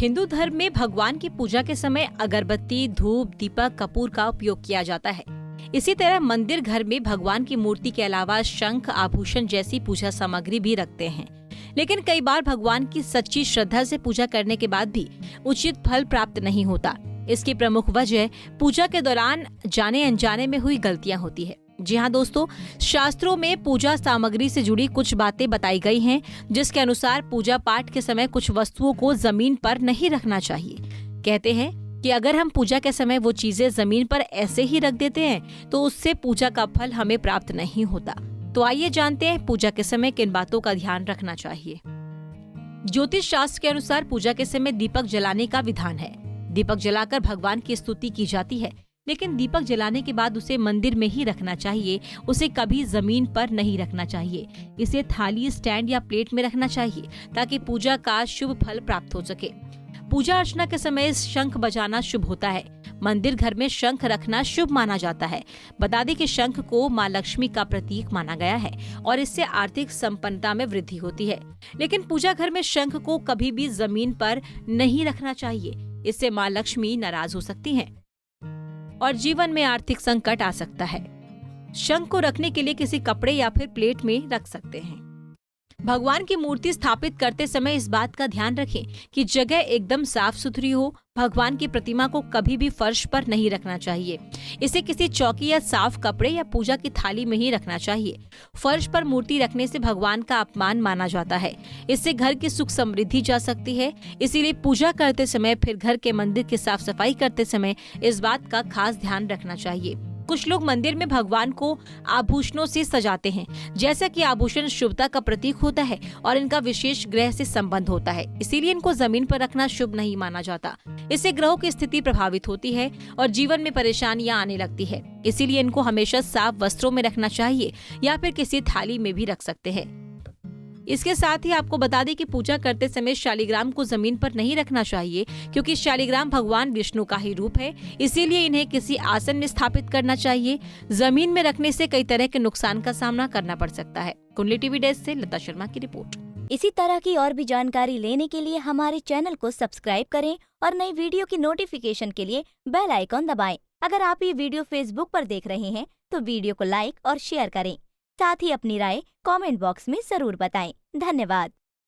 हिंदू धर्म में भगवान की पूजा के समय अगरबत्ती, धूप, दीपक, कपूर का उपयोग किया जाता है। इसी तरह मंदिर घर में भगवान की मूर्ति के अलावा शंख, आभूषण जैसी पूजा सामग्री भी रखते हैं। लेकिन कई बार भगवान की सच्ची श्रद्धा से पूजा करने के बाद भी उचित फल प्राप्त नहीं होता। इसकी प्रमुख वजह पूजा के दौरान जाने अनजाने में हुई गलतियां होती है। जी हाँ दोस्तों, शास्त्रों में पूजा सामग्री से जुड़ी कुछ बातें बताई गई हैं, जिसके अनुसार पूजा पाठ के समय कुछ वस्तुओं को जमीन पर नहीं रखना चाहिए। कहते हैं कि अगर हम पूजा के समय वो चीजें जमीन पर ऐसे ही रख देते हैं तो उससे पूजा का फल हमें प्राप्त नहीं होता। तो आइए जानते हैं पूजा के समय किन बातों का ध्यान रखना चाहिए। ज्योतिष शास्त्र के अनुसार पूजा के समय दीपक जलाने का विधान है। दीपक जलाकर भगवान की स्तुति की जाती है, लेकिन दीपक जलाने के बाद उसे मंदिर में ही रखना चाहिए। उसे कभी जमीन पर नहीं रखना चाहिए। इसे थाली, स्टैंड या प्लेट में रखना चाहिए ताकि पूजा का शुभ फल प्राप्त हो सके। पूजा अर्चना के समय शंख बजाना शुभ होता है। मंदिर घर में शंख रखना शुभ माना जाता है। बता दें कि शंख को माँ लक्ष्मी का प्रतीक माना गया है और इससे आर्थिक संपन्नता में वृद्धि होती है। लेकिन पूजा घर में शंख को कभी भी जमीन पर नहीं रखना चाहिए। इससे माँ लक्ष्मी नाराज हो सकती हैं और जीवन में आर्थिक संकट आ सकता है। शंख को रखने के लिए किसी कपड़े या फिर प्लेट में रख सकते हैं। भगवान की मूर्ति स्थापित करते समय इस बात का ध्यान रखें कि जगह एकदम साफ सुथरी हो। भगवान की प्रतिमा को कभी भी फर्श पर नहीं रखना चाहिए। इसे किसी चौकी या साफ कपड़े या पूजा की थाली में ही रखना चाहिए। फर्श पर मूर्ति रखने से भगवान का अपमान माना जाता है। इससे घर की सुख समृद्धि जा सकती है। इसीलिए पूजा करते समय फिर घर के मंदिर की साफ सफाई करते समय इस बात का खास ध्यान रखना चाहिए। कुछ लोग मंदिर में भगवान को आभूषणों से सजाते हैं, जैसा कि आभूषण शुभता का प्रतीक होता है और इनका विशेष ग्रह से संबंध होता है। इसीलिए इनको जमीन पर रखना शुभ नहीं माना जाता। इससे ग्रहों की स्थिति प्रभावित होती है और जीवन में परेशानियां आने लगती है। इसीलिए इनको हमेशा साफ वस्त्रों में रखना चाहिए या फिर किसी थाली में भी रख सकते हैं। इसके साथ ही आपको बता दें कि पूजा करते समय शालिग्राम को जमीन पर नहीं रखना चाहिए, क्योंकि शालिग्राम भगवान विष्णु का ही रूप है। इसीलिए इन्हें किसी आसन में स्थापित करना चाहिए। जमीन में रखने से कई तरह के नुकसान का सामना करना पड़ सकता है। कुंडली टीवी डेस्क से लता शर्मा की रिपोर्ट। इसी तरह की और भी जानकारी लेने के लिए हमारे चैनल को सब्सक्राइब करें और नई वीडियो की नोटिफिकेशन के लिए बेल आइकॉन दबाएं। अगर आप ये वीडियो फेसबुक पर देख रहे हैं तो वीडियो को लाइक और शेयर करें। साथ ही अपनी राय कमेंट बॉक्स में जरूर बताएं। धन्यवाद।